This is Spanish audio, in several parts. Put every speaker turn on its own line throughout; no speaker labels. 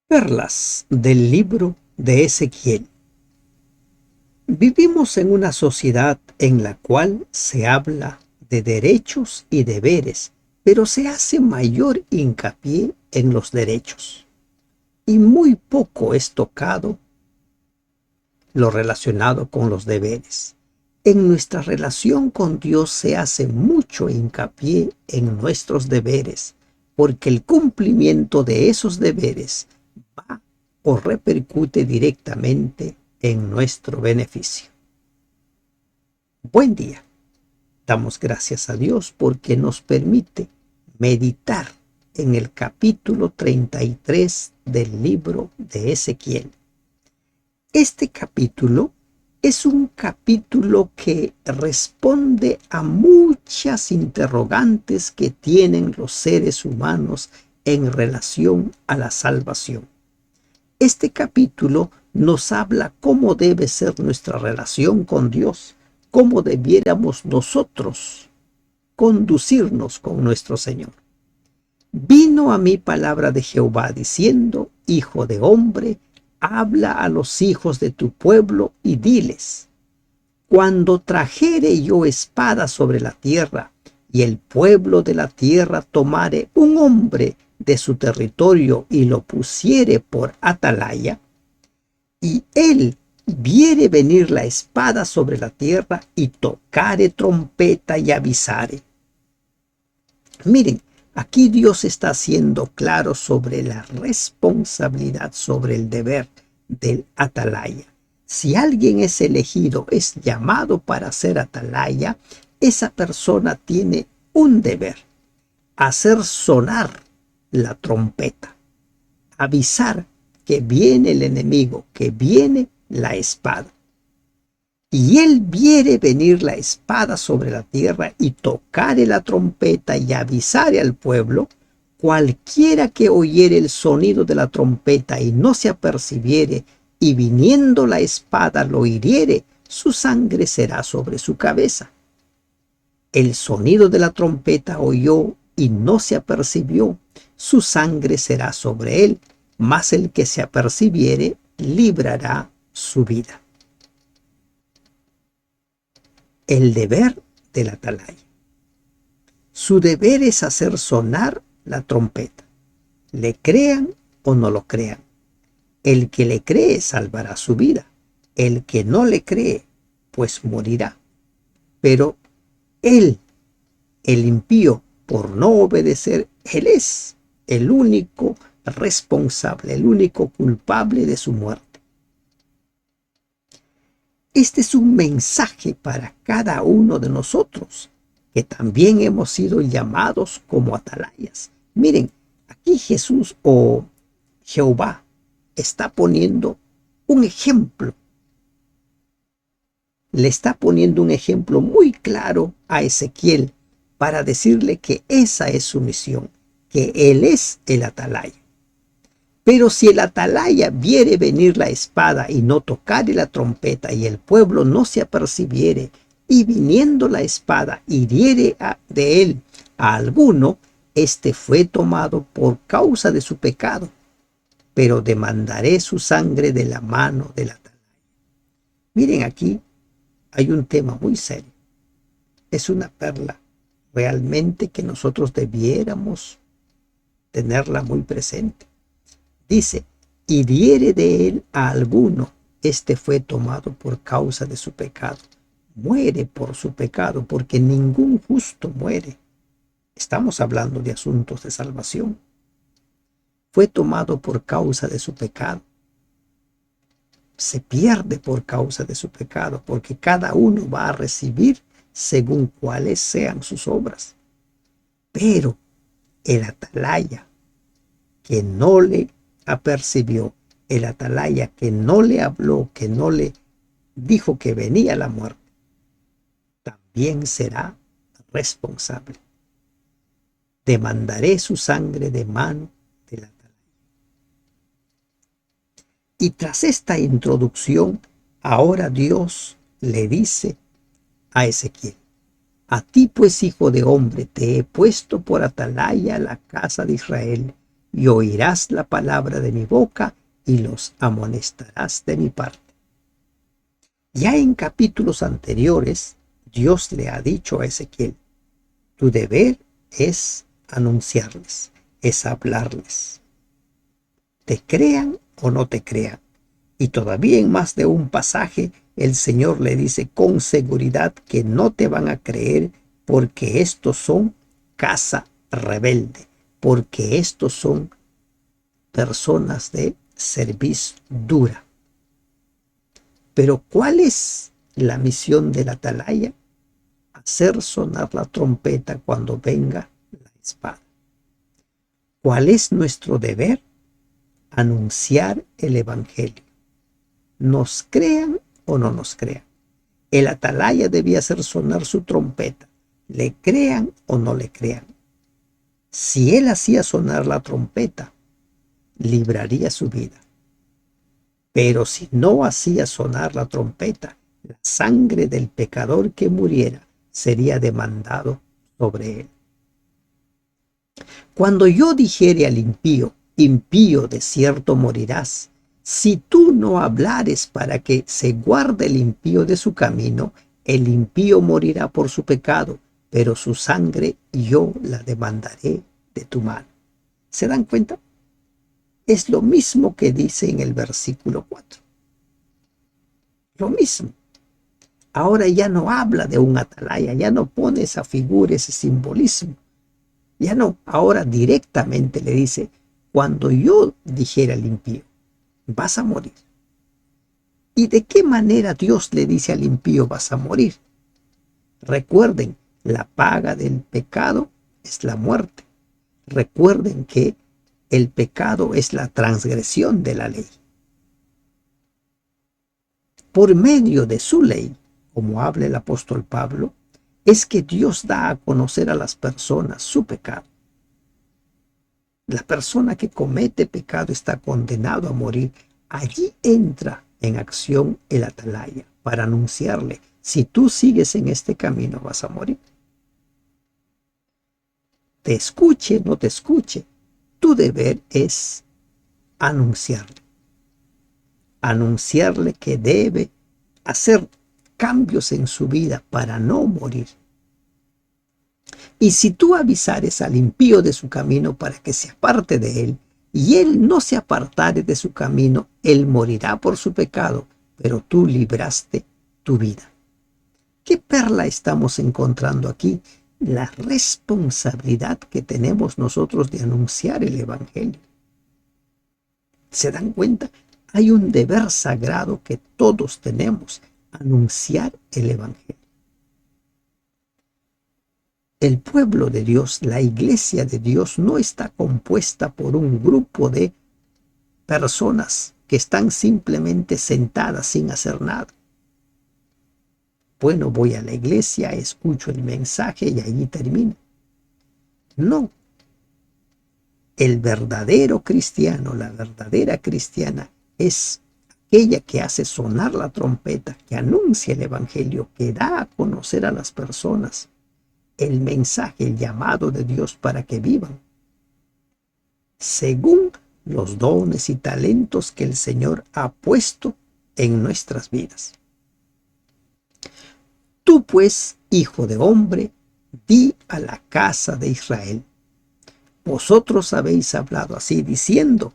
Perlas del libro de Ezequiel. Vivimos en una sociedad en la cual se habla de derechos y deberes, pero se hace mayor hincapié en los derechos y muy poco es tocado lo relacionado con los deberes. En nuestra relación con Dios se hace mucho hincapié en nuestros deberes, porque el cumplimiento de esos deberes va o repercute directamente en nuestro beneficio. Buen día. Damos gracias a Dios porque nos permite meditar en el capítulo 33 del libro de Ezequiel. Este capítulo es un capítulo que responde a muchas interrogantes que tienen los seres humanos en relación a la salvación. Este capítulo nos habla cómo debe ser nuestra relación con Dios, cómo debiéramos nosotros conducirnos con nuestro Señor. Vino a mí palabra de Jehová diciendo: Hijo de hombre, habla a los hijos de tu pueblo y diles: cuando trajere yo espada sobre la tierra, y el pueblo de la tierra tomare un hombre de su territorio y lo pusiere por atalaya, y él viere venir la espada sobre la tierra y tocare trompeta y avisare. Miren, aquí Dios está siendo claro sobre la responsabilidad, sobre el deber del atalaya. Si alguien es elegido, es llamado para ser atalaya, esa persona tiene un deber: hacer sonar la trompeta, avisar que viene el enemigo, que viene la espada. Y él viere venir la espada sobre la tierra y tocare la trompeta y avisare al pueblo. Cualquiera que oyere el sonido de la trompeta y no se apercibiere, y viniendo la espada lo hiriere, su sangre será sobre su cabeza. El sonido de la trompeta oyó y no se apercibió, su sangre será sobre él, mas el que se apercibiere librará su vida. El deber del atalaya. Su deber es hacer sonar la trompeta, le crean o no lo crean. El que le cree salvará su vida, el que no le cree, pues morirá. Pero él, el impío, por no obedecer, él es el único responsable, el único culpable de su muerte. Este es un mensaje para cada uno de nosotros, que también hemos sido llamados como atalayas. Miren, aquí Jesús o Jehová está poniendo un ejemplo. Le está poniendo un ejemplo muy claro a Ezequiel para decirle que esa es su misión, que él es el atalaya. Pero si el atalaya viere venir la espada y no tocare la trompeta, y el pueblo no se apercibiere, y viniendo la espada hiriere de él a alguno, este fue tomado por causa de su pecado, pero demandaré su sangre de la mano del atalaya. Miren, aquí hay un tema muy serio. Es una perla realmente que nosotros debiéramos tenerla muy presente. Dice: hiriere de él a alguno, este fue tomado por causa de su pecado. Muere por su pecado, porque ningún justo muere. Estamos hablando de asuntos de salvación. Fue tomado por causa de su pecado. Se pierde por causa de su pecado, porque cada uno va a recibir según cuáles sean sus obras. Pero el atalaya que no le apercibió, el atalaya que no le habló, que no le dijo que venía la muerte, también será responsable. Demandaré su sangre de mano del atalaya. Y tras esta introducción, ahora Dios le dice a Ezequiel: a ti pues, hijo de hombre, te he puesto por atalaya a la casa de Israel. y oirás la palabra de mi boca y los amonestarás de mi parte. Ya en capítulos anteriores, Dios le ha dicho a Ezequiel, tu deber es anunciarles, es hablarles. Te crean o no te crean. Y todavía en más de un pasaje, el Señor le dice con seguridad que no te van a creer porque estos son casa rebelde, porque estos son personas de cerviz dura. Pero ¿cuál es la misión del atalaya? Hacer sonar la trompeta cuando venga la espada. ¿Cuál es nuestro deber? Anunciar el evangelio. Nos crean o no nos crean. El atalaya debía hacer sonar su trompeta. Le crean o no le crean. Si él hacía sonar la trompeta, libraría su vida. Pero si no hacía sonar la trompeta, la sangre del pecador que muriera sería demandado sobre él. Cuando yo dijere al impío, impío de cierto morirás, si tú no hablares para que se guarde el impío de su camino, el impío morirá por su pecado, pero su sangre yo la demandaré de tu mano. ¿Se dan cuenta? Es lo mismo que dice en el versículo 4. Lo mismo. Ahora ya no habla de un atalaya, ya no pone esa figura, ese simbolismo. Ya no, ahora directamente le dice, cuando yo dijera al impío, vas a morir. ¿Y de qué manera Dios le dice al impío, vas a morir? Recuerden, la paga del pecado es la muerte. Recuerden que el pecado es la transgresión de la ley. Por medio de su ley, como habla el apóstol Pablo, es que Dios da a conocer a las personas su pecado. La persona que comete pecado está condenado a morir. Allí entra en acción el atalaya para anunciarle, si tú sigues en este camino vas a morir. Te escuche, no te escuche, tu deber es anunciarle. Anunciarle que debe hacer cambios en su vida para no morir. Y si tú avisares al impío de su camino para que se aparte de él, y él no se apartare de su camino, él morirá por su pecado, pero tú libraste tu vida. ¿Qué perla estamos encontrando aquí? La responsabilidad que tenemos nosotros de anunciar el evangelio. ¿Se dan cuenta? Hay un deber sagrado que todos tenemos, anunciar el evangelio. El pueblo de Dios, la iglesia de Dios, no está compuesta por un grupo de personas que están simplemente sentadas sin hacer nada. Bueno, voy a la iglesia, escucho el mensaje y allí termina. No. El verdadero cristiano, la verdadera cristiana, es aquella que hace sonar la trompeta, que anuncia el evangelio, que da a conocer a las personas el mensaje, el llamado de Dios para que vivan según los dones y talentos que el Señor ha puesto en nuestras vidas. Tú pues, hijo de hombre, di a la casa de Israel, vosotros habéis hablado así diciendo,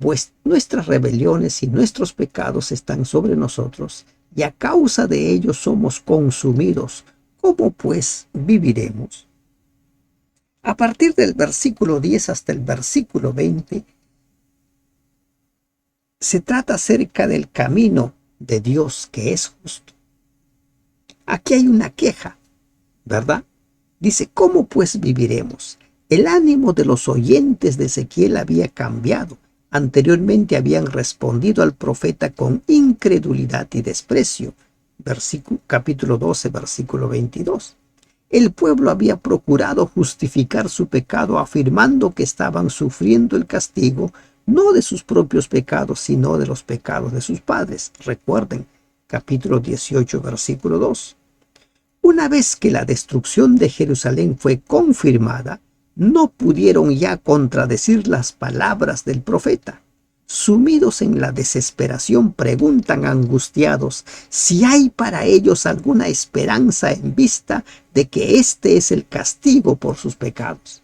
pues nuestras rebeliones y nuestros pecados están sobre nosotros, y a causa de ellos somos consumidos. ¿Cómo pues viviremos? A partir del versículo 10 hasta el versículo 20, se trata acerca del camino de Dios que es justo. Aquí hay una queja, ¿verdad? Dice, ¿cómo pues viviremos? El ánimo de los oyentes de Ezequiel había cambiado. Anteriormente habían respondido al profeta con incredulidad y desprecio. Capítulo 12, versículo 22. El pueblo había procurado justificar su pecado afirmando que estaban sufriendo el castigo no de sus propios pecados, sino de los pecados de sus padres. Recuerden, capítulo 18, versículo 2. Una vez que la destrucción de Jerusalén fue confirmada, no pudieron ya contradecir las palabras del profeta. Sumidos en la desesperación, preguntan angustiados si hay para ellos alguna esperanza en vista de que este es el castigo por sus pecados.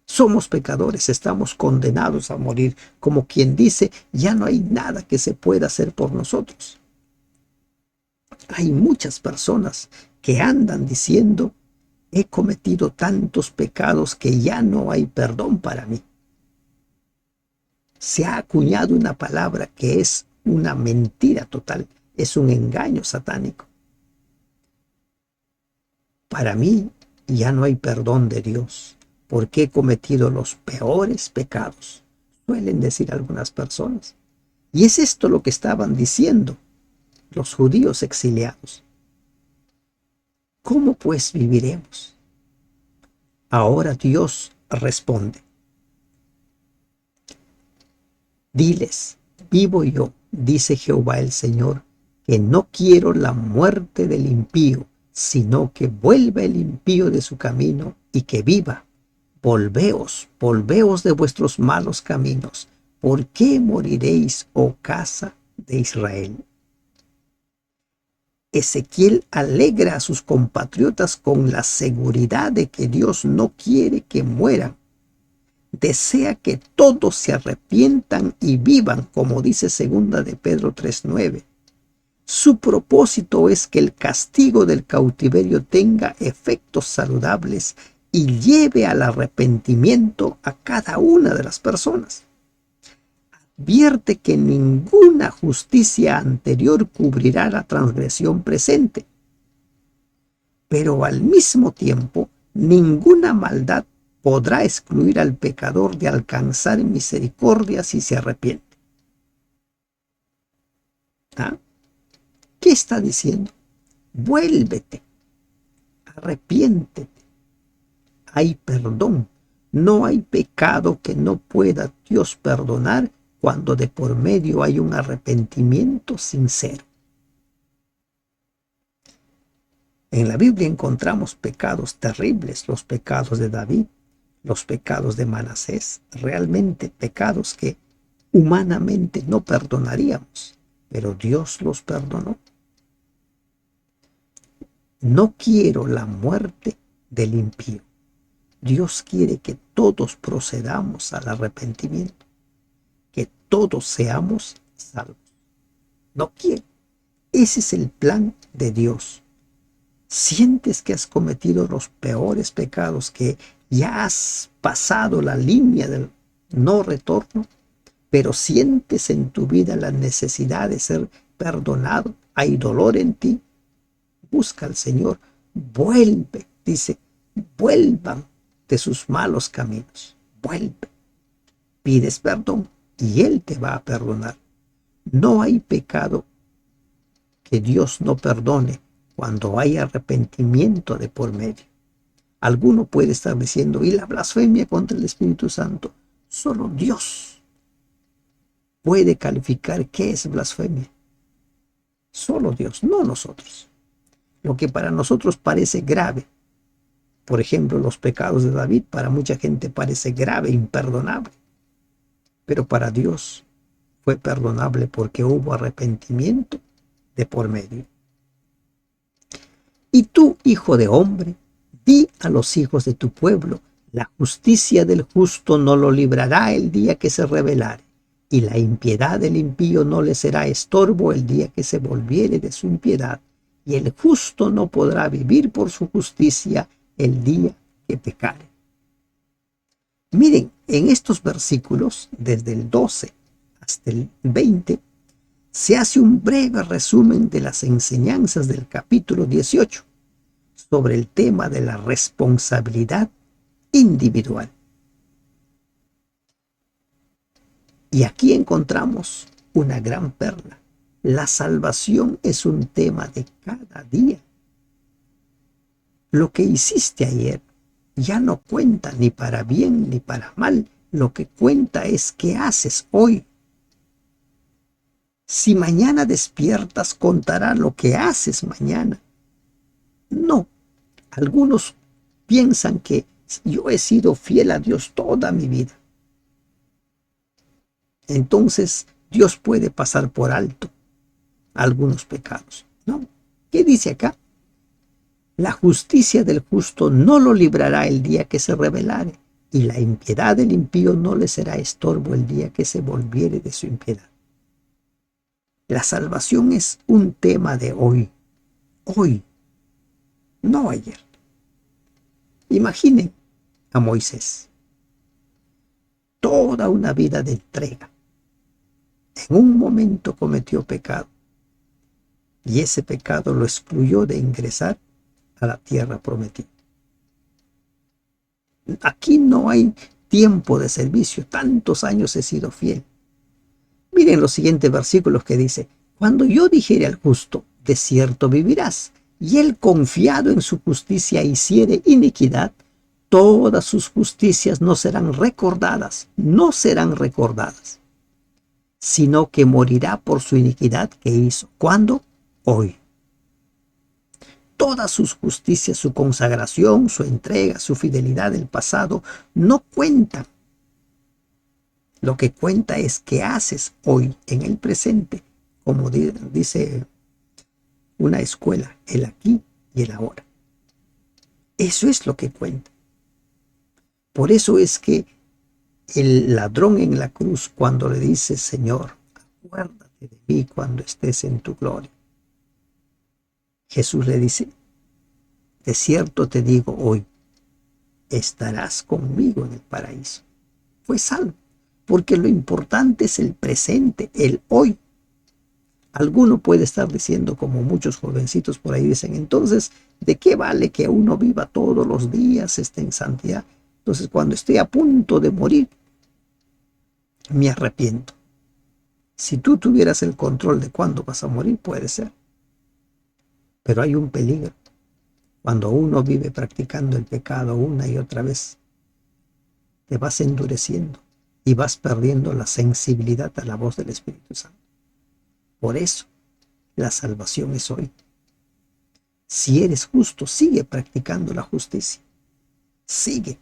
Somos pecadores, estamos condenados a morir, como quien dice, ya no hay nada que se pueda hacer por nosotros. Hay muchas personas que andan diciendo, he cometido tantos pecados que ya no hay perdón para mí. Se ha acuñado una palabra que es una mentira total, es un engaño satánico. Para mí ya no hay perdón de Dios, porque he cometido los peores pecados, suelen decir algunas personas. Y es esto lo que estaban diciendo los judíos exiliados. ¿Cómo pues viviremos? Ahora Dios responde. Diles, vivo yo, dice Jehová el Señor, que no quiero la muerte del impío, sino que vuelva el impío de su camino y que viva. Volveos, volveos de vuestros malos caminos. ¿Por qué moriréis, oh casa de Israel? Ezequiel alegra a sus compatriotas con la seguridad de que Dios no quiere que mueran. Desea que todos se arrepientan y vivan, como dice 2 de Pedro 3:9. Su propósito es que el castigo del cautiverio tenga efectos saludables y lleve al arrepentimiento a cada una de las personas. Advierte que ninguna justicia anterior cubrirá la transgresión presente, pero al mismo tiempo ninguna maldad podrá excluir al pecador de alcanzar misericordia si se arrepiente. ¿Ah? ¿Qué está diciendo? Vuélvete, arrepiéntete. Hay perdón. No hay pecado que no pueda Dios perdonar cuando de por medio hay un arrepentimiento sincero. En la Biblia encontramos pecados terribles, los pecados de David, los pecados de Manasés, realmente pecados que humanamente no perdonaríamos, pero Dios los perdonó. No quiero la muerte del impío. Dios quiere que todos procedamos al arrepentimiento, que todos seamos salvos. No quiere. Ese es el plan de Dios. Sientes que has cometido los peores pecados, que ya has pasado la línea del no retorno, pero sientes en tu vida la necesidad de ser perdonado, hay dolor en ti, busca al Señor, vuelve, dice, vuelvan de sus malos caminos, vuelve, pides perdón y Él te va a perdonar. No hay pecado que Dios no perdone cuando hay arrepentimiento de por medio. Alguno puede estar diciendo, ¿y la blasfemia contra el Espíritu Santo? Solo Dios puede calificar qué es blasfemia. Solo Dios, no nosotros. Lo que para nosotros parece grave, por ejemplo, los pecados de David, para mucha gente parece grave, imperdonable. Pero para Dios fue perdonable porque hubo arrepentimiento de por medio. Y tú, hijo de hombre, di a los hijos de tu pueblo, la justicia del justo no lo librará el día que se rebelare, y la impiedad del impío no le será estorbo el día que se volviere de su impiedad, y el justo no podrá vivir por su justicia el día que pecare. Miren, en estos versículos, desde el 12 hasta el 20, se hace un breve resumen de las enseñanzas del capítulo 18 sobre el tema de la responsabilidad individual. Y aquí encontramos una gran perla. La salvación es un tema de cada día. Lo que hiciste ayer ya no cuenta ni para bien ni para mal. Lo que cuenta es qué haces hoy. Si mañana despiertas, contará lo que haces mañana. No. Algunos piensan que Yo he sido fiel a Dios toda mi vida. Entonces Dios puede pasar por alto algunos pecados. No. ¿Qué dice acá? La justicia del justo no lo librará el día que se rebelare, y la impiedad del impío no le será estorbo el día que se volviere de su impiedad. La salvación es un tema de hoy, no ayer. Imaginen a Moisés, toda una vida de entrega. En un momento cometió pecado, y ese pecado lo excluyó de ingresar a la tierra prometida. Aquí no hay tiempo de servicio, tantos años he sido fiel. Miren los siguientes versículos que dice: cuando yo dijere al justo, de cierto vivirás, y él confiado en su justicia hiciere iniquidad, todas sus justicias no serán recordadas, sino que morirá por su iniquidad que hizo. ¿Cuándo? Hoy. Todas sus justicias, su consagración, su entrega, su fidelidad del pasado, no cuentan. Lo que cuenta es qué haces hoy, en el presente, como dice una escuela, el aquí y el ahora. Eso es lo que cuenta. Por eso es que el ladrón en la cruz, cuando le dice: Señor, acuérdate de mí cuando estés en tu gloria, Jesús le dice: de cierto te digo hoy, estarás conmigo en el paraíso. Fue salvo, porque lo importante es el presente, el hoy. Alguno puede estar diciendo, como muchos jovencitos por ahí dicen: entonces, ¿de qué vale que uno viva todos los días, esté en santidad? Entonces, cuando esté a punto de morir, me arrepiento. Si tú tuvieras el control de cuándo vas a morir, puede ser. Pero hay un peligro. Cuando uno vive practicando el pecado una y otra vez, te vas endureciendo y vas perdiendo la sensibilidad a la voz del Espíritu Santo. Por eso, la salvación es hoy. Si eres justo, sigue practicando la justicia. Sigue.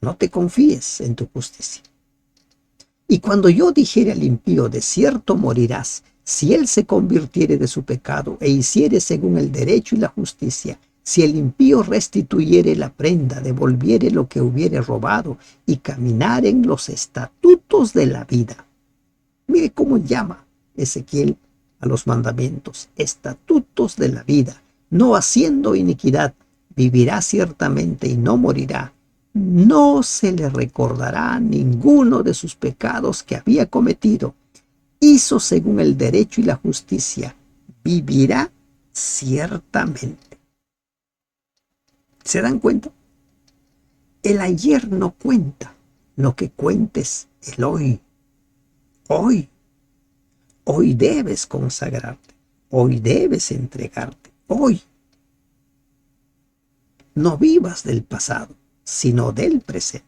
No te confíes en tu justicia. Y cuando yo dijere al impío: de cierto morirás, si él se convirtiere de su pecado e hiciere según el derecho y la justicia, si el impío restituyere la prenda, devolviere lo que hubiere robado y caminare en los estatutos de la vida. Mire cómo llama Ezequiel a los mandamientos: estatutos de la vida, no haciendo iniquidad, vivirá ciertamente y no morirá. No se le recordará ninguno de sus pecados que había cometido. Hizo según el derecho y la justicia, vivirá ciertamente. ¿Se dan cuenta? El ayer no cuenta, lo que cuenta es el hoy. Hoy. Hoy debes consagrarte, hoy debes entregarte, hoy. No vivas del pasado, sino del presente.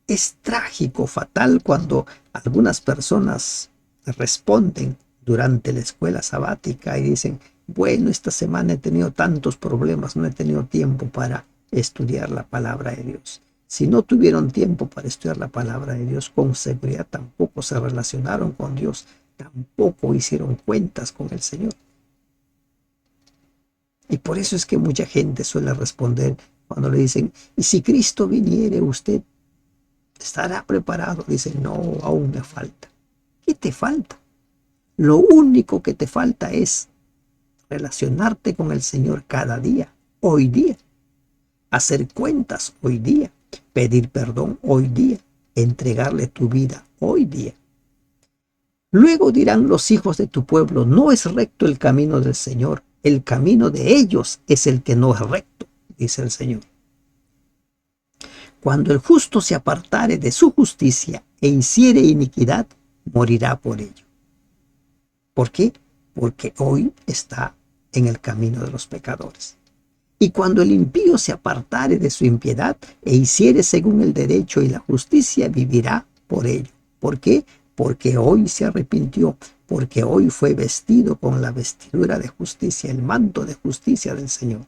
Es trágico, fatal, cuando algunas personas responden durante la escuela sabática y dicen: bueno, esta semana he tenido tantos problemas, no he tenido tiempo para estudiar la palabra de Dios. Si no tuvieron tiempo para estudiar la palabra de Dios, con seguridad tampoco se relacionaron con Dios, tampoco hicieron cuentas con el Señor. Y por eso es que mucha gente suele responder cuando le dicen: ¿y si Cristo viniere, usted estará preparado? Dicen: no, aún me falta. ¿Qué te falta? Lo único que te falta es relacionarte con el Señor cada día, hoy día. Hacer cuentas hoy día. Pedir perdón hoy día. Entregarle tu vida hoy día. Luego dirán los hijos de tu pueblo: no es recto el camino del Señor. El camino de ellos es el que no es recto, dice el Señor. Cuando el justo se apartare de su justicia e hiciere iniquidad, morirá por ello. ¿Por qué? Porque hoy está en el camino de los pecadores. Y cuando el impío se apartare de su impiedad e hiciere según el derecho y la justicia, vivirá por ello. ¿Por qué? Porque hoy se arrepintió, porque hoy fue vestido con la vestidura de justicia, el manto de justicia del Señor.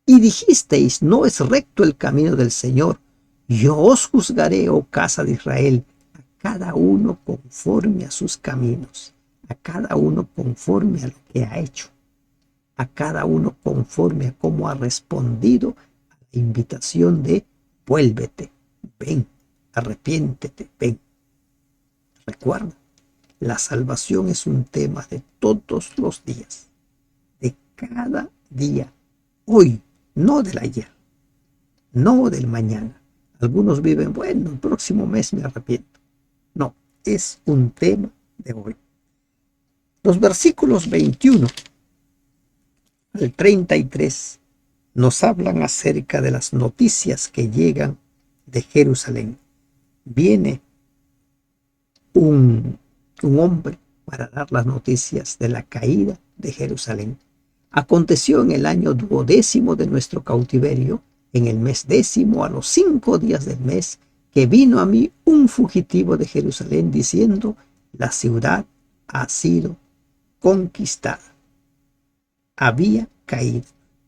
Y dijisteis, no es recto el camino del Señor. Yo os juzgaré, oh casa de Israel, a cada uno conforme a sus caminos, a cada uno conforme a lo que ha hecho, a cada uno conforme a cómo ha respondido a la invitación de vuélvete, ven, arrepiéntete, ven. Recuerda, la salvación es un tema de todos los días, de cada día, hoy, no del ayer, no del mañana. Algunos viven, bueno, el próximo mes me arrepiento. No, es un tema de hoy. Los versículos 21 al 33 nos hablan acerca de las noticias que llegan de Jerusalén. Viene un hombre para dar las noticias de la caída de Jerusalén. Aconteció en el año 12º de nuestro cautiverio, en el mes 10º, a los 5 días del mes, que vino a mí un fugitivo de Jerusalén diciendo, la ciudad ha sido conquistada. Había caído.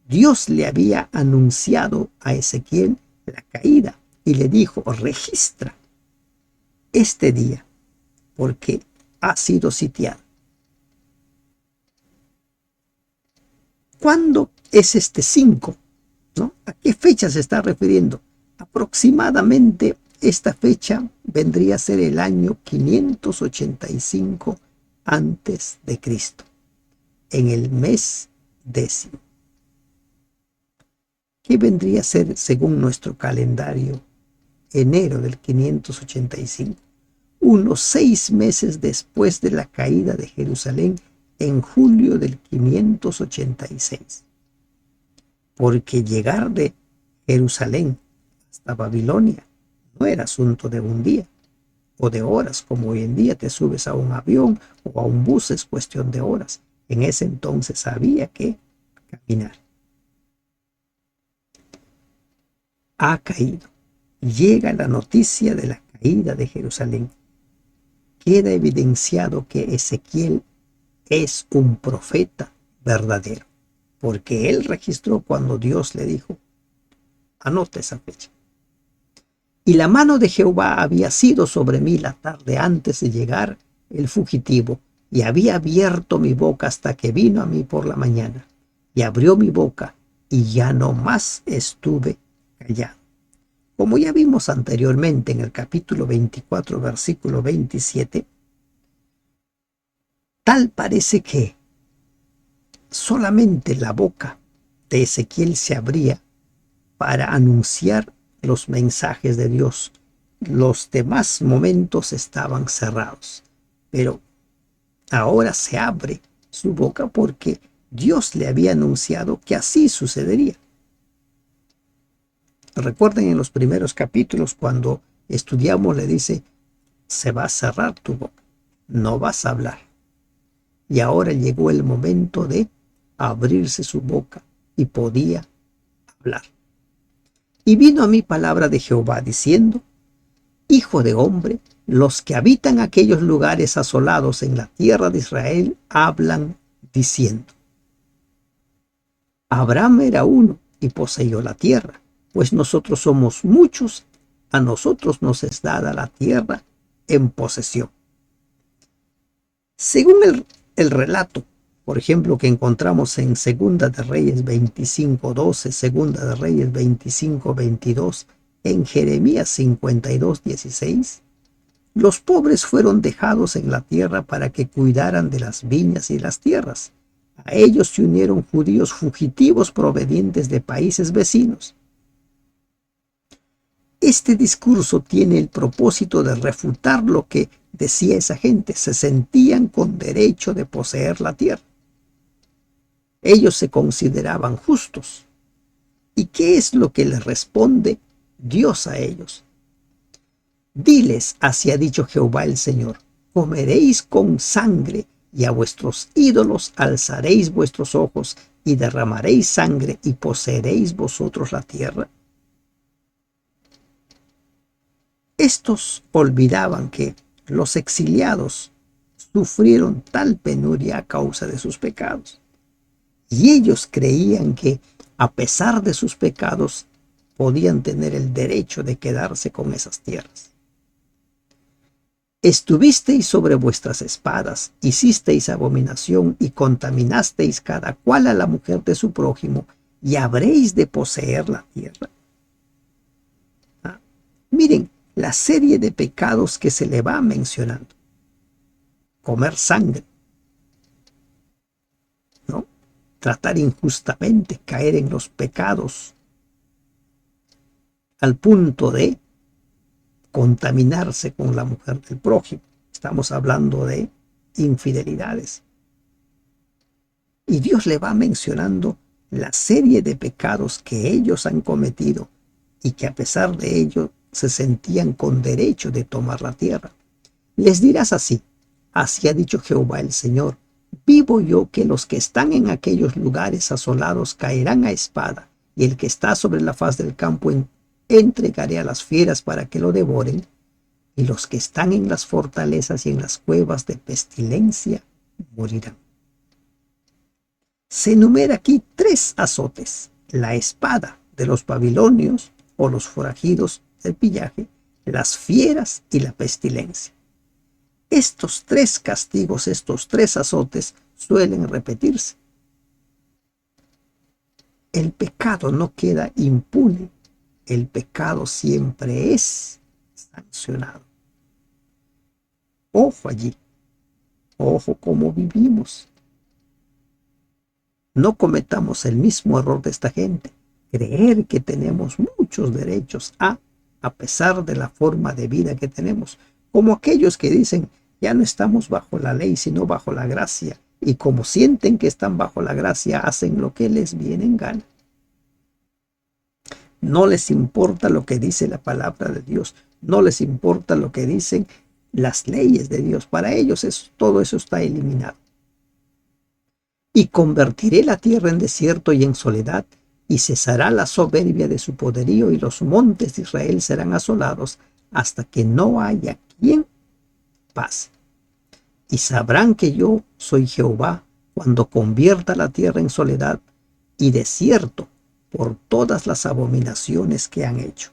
Dios le había anunciado a Ezequiel la caída y le dijo, registra este día porque ha sido sitiada. ¿Cuándo es este 5? ¿No? ¿A qué fecha se está refiriendo? Aproximadamente esta fecha vendría a ser el año 585 antes de Cristo, en el mes 10º. ¿Qué vendría a ser, según nuestro calendario, enero del 585? Unos 6 meses después de la caída de Jerusalén, en julio del 586. Porque llegar de Jerusalén hasta Babilonia no era asunto de un día o de horas, como hoy en día te subes a un avión o a un bus, es cuestión de horas. En ese entonces había que caminar. Ha caído. Llega la noticia de la caída de Jerusalén. Queda evidenciado que Ezequiel es un profeta verdadero, porque él registró cuando Dios le dijo, anota esa fecha. Y la mano de Jehová había sido sobre mí la tarde antes de llegar el fugitivo, y había abierto mi boca hasta que vino a mí por la mañana, y abrió mi boca, y ya no más estuve callado. Como ya vimos anteriormente en el capítulo 24, versículo 27, tal parece que solamente la boca de Ezequiel se abría para anunciar los mensajes de Dios. Los demás momentos estaban cerrados, pero ahora se abre su boca porque Dios le había anunciado que así sucedería. Recuerden en los primeros capítulos cuando estudiamos le dice, se va a cerrar tu boca, no vas a hablar. Y ahora llegó el momento de abrirse su boca y podía hablar. Y vino a mí palabra de Jehová diciendo, hijo de hombre, los que habitan aquellos lugares asolados en la tierra de Israel hablan diciendo, Abraham era uno y poseyó la tierra, pues nosotros somos muchos, a nosotros nos es dada la tierra en posesión. Según el relato, por ejemplo, que encontramos en Segunda de Reyes 25:12, Segunda de Reyes 25:22, en Jeremías 52:16, los pobres fueron dejados en la tierra para que cuidaran de las viñas y las tierras. A ellos se unieron judíos fugitivos provenientes de países vecinos. Este discurso tiene el propósito de refutar lo que decía esa gente. Se sentían con derecho de poseer la tierra. Ellos se consideraban justos. ¿Y qué es lo que les responde Dios a ellos? Diles, así ha dicho Jehová el Señor, comeréis con sangre y a vuestros ídolos alzaréis vuestros ojos y derramaréis sangre y poseeréis vosotros la tierra. Estos olvidaban que los exiliados sufrieron tal penuria a causa de sus pecados. Y ellos creían que a pesar de sus pecados, podían tener el derecho de quedarse con esas tierras. Estuvisteis sobre vuestras espadas, hicisteis abominación y contaminasteis cada cual a la mujer de su prójimo, y habréis de poseer la tierra. Miren la serie de pecados que se le va mencionando. Comer sangre, ¿no? Tratar injustamente, caer en los pecados, al punto de contaminarse con la mujer del prójimo. Estamos hablando de infidelidades. Y Dios le va mencionando la serie de pecados que ellos han cometido y que a pesar de ello se sentían con derecho de tomar la tierra. Les dirás así: así ha dicho Jehová el Señor, vivo yo que los que están en aquellos lugares asolados caerán a espada, y el que está sobre la faz del campo entregaré a las fieras para que lo devoren, y los que están en las fortalezas y en las cuevas de pestilencia morirán. Se enumera aquí 3 azotes: la espada de los babilonios o los forajidos del pillaje, las fieras y la pestilencia. Estos 3 castigos, estos 3 azotes suelen repetirse. El pecado no queda impune, el pecado siempre es sancionado. Ojo allí, ojo cómo vivimos. No cometamos el mismo error de esta gente, creer que tenemos muchos derechos a pesar de la forma de vida que tenemos, como aquellos que dicen: ya no estamos bajo la ley, sino bajo la gracia, y como sienten que están bajo la gracia, hacen lo que les viene en gana. No les importa lo que dice la palabra de Dios, no les importa lo que dicen las leyes de Dios. Para ellos todo eso está eliminado. Y convertiré la tierra en desierto y en soledad, y cesará la soberbia de su poderío, y los montes de Israel serán asolados hasta que no haya quien pase. Y sabrán que yo soy Jehová cuando convierta la tierra en soledad y desierto por todas las abominaciones que han hecho.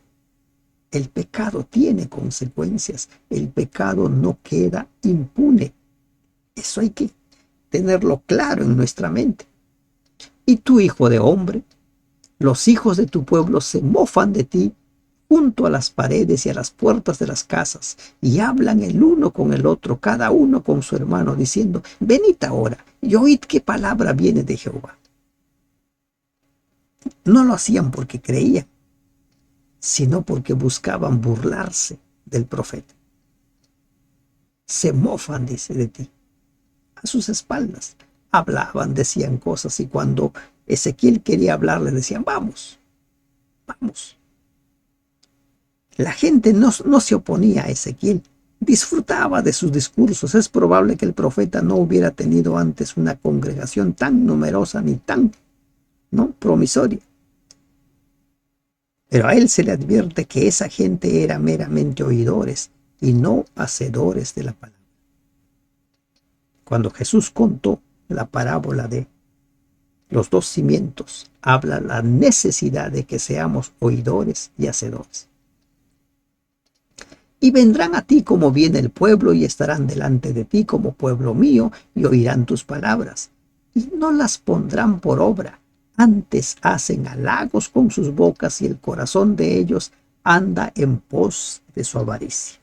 El pecado tiene consecuencias, el pecado no queda impune. Eso hay que tenerlo claro en nuestra mente. Y tú, hijo de hombre, los hijos de tu pueblo se mofan de ti junto a las paredes y a las puertas de las casas, y hablan el uno con el otro, cada uno con su hermano, diciendo: venid ahora y oíd qué palabra viene de Jehová. No lo hacían porque creían, sino porque buscaban burlarse del profeta. Se mofan, dice, de ti. A sus espaldas hablaban, decían cosas, y cuando Ezequiel quería hablar le decían: vamos, vamos. La gente no se oponía a Ezequiel, disfrutaba de sus discursos. Es probable que el profeta no hubiera tenido antes una congregación tan numerosa ni tan promisoria. Pero a él se le advierte que esa gente era meramente oidores y no hacedores de la palabra. Cuando Jesús contó la parábola de los 2 cimientos, habla la necesidad de que seamos oidores y hacedores. Y vendrán a ti como viene el pueblo, y estarán delante de ti como pueblo mío, y oirán tus palabras, y no las pondrán por obra. Antes hacen halagos con sus bocas, y el corazón de ellos anda en pos de su avaricia.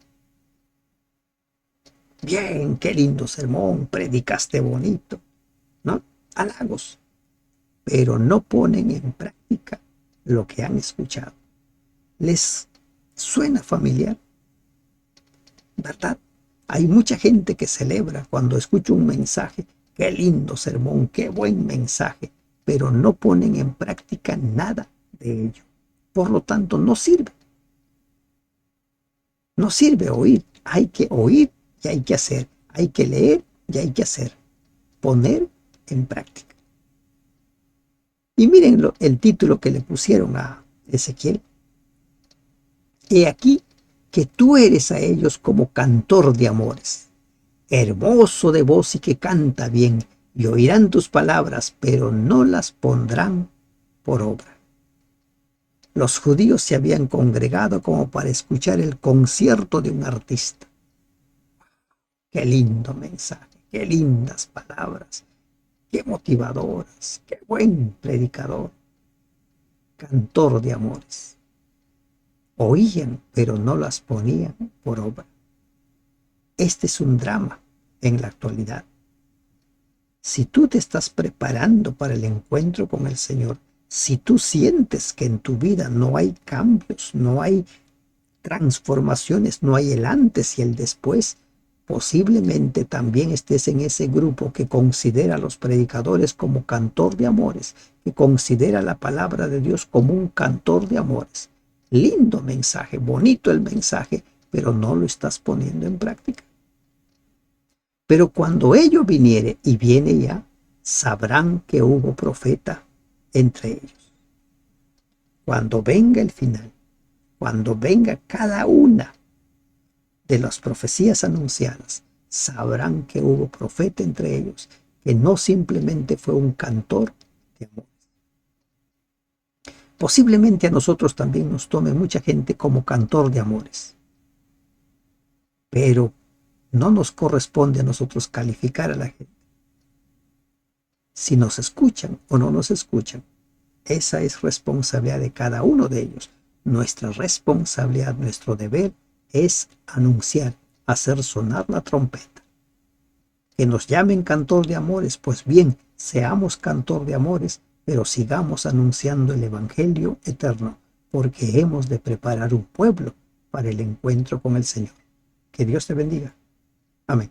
Bien, qué lindo sermón, predicaste bonito, ¿no? Halagos, pero no ponen en práctica lo que han escuchado. ¿Les suena familiar? ¿Verdad? Hay mucha gente que celebra cuando escucha un mensaje: qué lindo sermón, qué buen mensaje, pero no ponen en práctica nada de ello. Por lo tanto, no sirve. No sirve oír. Hay que oír y hay que hacer. Hay que leer y hay que hacer. Poner en práctica. Y miren el título que le pusieron a Ezequiel: he aquí que tú eres a ellos como cantor de amores, hermoso de voz y que canta bien, y oirán tus palabras, pero no las pondrán por obra. Los judíos se habían congregado como para escuchar el concierto de un artista. Qué lindo mensaje, qué lindas palabras, qué motivadoras, qué buen predicador, cantor de amores. Oían, pero no las ponían por obra. Este es un drama en la actualidad. Si tú te estás preparando para el encuentro con el Señor, si tú sientes que en tu vida no hay cambios, no hay transformaciones, no hay el antes y el después, posiblemente también estés en ese grupo que considera a los predicadores como cantor de amores, que considera la palabra de Dios como un cantor de amores. Lindo mensaje, bonito el mensaje, pero no lo estás poniendo en práctica. Pero cuando ello viniere, y viene ya, sabrán que hubo profeta entre ellos. Cuando venga el final, cuando venga cada una de las profecías anunciadas, sabrán que hubo profeta entre ellos, que no simplemente fue un cantor de amor. Posiblemente a nosotros también nos tome mucha gente como cantor de amores, pero no nos corresponde a nosotros calificar a la gente. Si nos escuchan o no nos escuchan, esa es responsabilidad de cada uno de ellos. Nuestra responsabilidad, nuestro deber es anunciar, hacer sonar la trompeta. Que nos llamen cantor de amores, pues bien, seamos cantor de amores, pero sigamos anunciando el Evangelio eterno, porque hemos de preparar un pueblo para el encuentro con el Señor. Que Dios te bendiga. Amén.